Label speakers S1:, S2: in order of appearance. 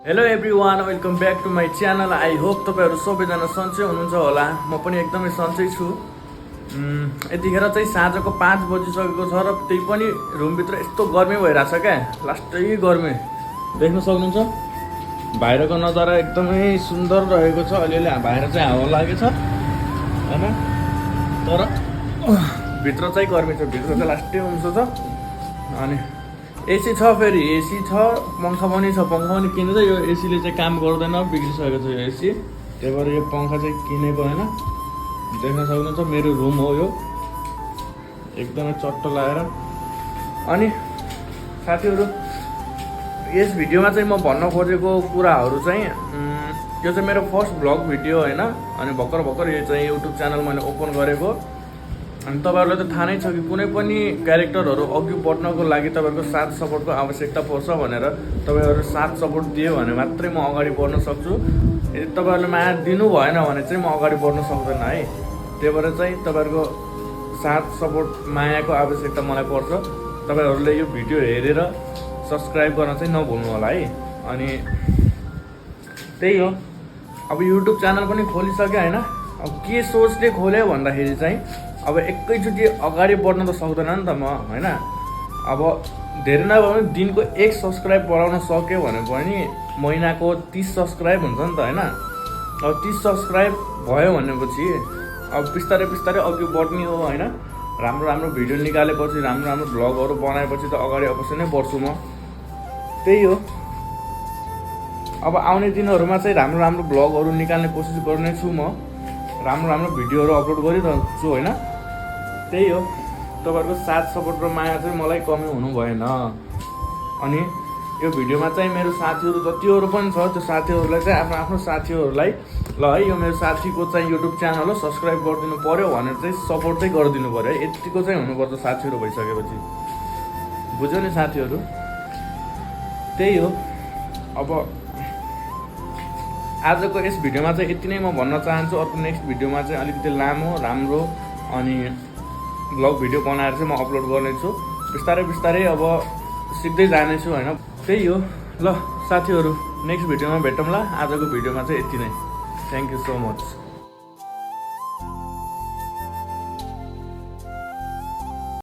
S1: Hello everyone, welcome back to my channel. I hope तपाईँहरू सबैजना सन्चै हुनुहुन्छ होला। म पनि एकदमै सन्चै छु। यतिखेर चाहिँ साँझको 5 बजिसकेको छ र त्यही पनि रुमभित्र यस्तो गर्मी भइरहेछ क्या, लास्टै गर्मी। देख्न सक्नुहुन्छ बाहिरको नजारा एकदमै सुन्दर रहेको छ। अलिअलि बाहिर चाहिँ हावा लागेको छ होइन, तर भित्र चाहिँ गर्मी छ। भित्र चाहिँ लास्टै उम्सो छ। अनि एसी छ, फेरि एसी छ, पङ्खा पनि छ। पङ्खा पनि किनेर यो एसीले चाहिँ काम गर्दैन, बिग्रिसकेको छ यो एसी। त्यही भएर यो पङ्खा चाहिँ किनेको होइन। देख्न सक्नुहुन्छ मेरो रुम हो यो, एकदमै चट्टो लागेर। अनि साथीहरू, यस भिडियोमा चाहिँ म भन्न खोजेको कुराहरू चाहिँ यो चाहिँ मेरो फर्स्ट भ्लग भिडियो होइन। अनि भर्खर यो चाहिँ युट्युब च्यानल मैले ओपन गरेको। अनि तपाईँहरूलाई त थाहा नै छ कि कुनै पनि क्यारेक्टरहरू अघि बढ्नको लागि तपाईँहरूको साथ सपोर्टको आवश्यकता पर्छ भनेर। तपाईँहरू साथ सपोर्ट दियो भने मात्रै म अगाडि बढ्न सक्छु। यदि तपाईँहरूले माया दिनु भएन भने चाहिँ म अगाडि बढ्न सक्दैन है। त्यही भएर चाहिँ तपाईँहरूको साथ सपोर्ट मायाको आवश्यकता मलाई पर्छ। तपाईँहरूले यो भिडियो हेरेर सब्सक्राइब गर्न चाहिँ नभुल्नु होला है। अनि त्यही हो, अब युट्युब च्यानल पनि खोलिसक्यो होइन। अब के सोचले खोल्यो भन्दाखेरि चाहिँ अब एकैचोटि अगाडि बढ्न त सक्दैन नि त म होइन। अब धेरै नभए पनि दिनको 1 सब्सक्राइब बढाउन सक्यो भने पनि महिनाको 30 सब्सक्राइब हुन्छ नि त होइन। अब 30 सब्सक्राइब भयो भनेपछि अब बिस्तारै अघि बढ्ने हो होइन। राम्रो भिडियो निकालेपछि, राम्रो भ्लगहरू बनाएपछि त अगाडि अवश्य नै बढ्छु म। त्यही हो, अब आउने दिनहरूमा चाहिँ राम्रो भ्लगहरू निकाल्ने कोसिस गर्नेछु म। राम्रो भिडियोहरू अपलोड गरिरहन्छु होइन। त्यही हो, तपाईँहरूको साथ सपोर्ट र माया चाहिँ मलाई कमी हुनु भएन। अनि यो भिडियोमा चाहिँ मेरो साथीहरू जतिहरू पनि छ, त्यो साथीहरूलाई चाहिँ आफ्नो साथीहरूलाई ल है, यो मेरो साथीको चाहिँ युट्युब च्यानल हो, सब्सक्राइब गरिदिनु पऱ्यो भनेर चाहिँ सपोर्ट चाहिँ गरिदिनु पऱ्यो है। यतिको चाहिँ हुनुपर्छ साथीहरू भइसकेपछि, बुझ्यो नि साथीहरू। त्यही हो, अब आजको यस भिडियोमा चाहिँ यति नै म भन्न चाहन्छु। अर्को नेक्स्ट भिडियोमा चाहिँ अलिकति लामो राम्रो अनि भ्लग भिडियो बनाएर चाहिँ म अपलोड गर्नेछु। बिस्तारै अब सिक्दै जानेछु होइन। त्यही हो, ल साथीहरू, नेक्स्ट भिडियोमा भेटौँला। आजको भिडियोमा चाहिँ यति नै। Thank you so much.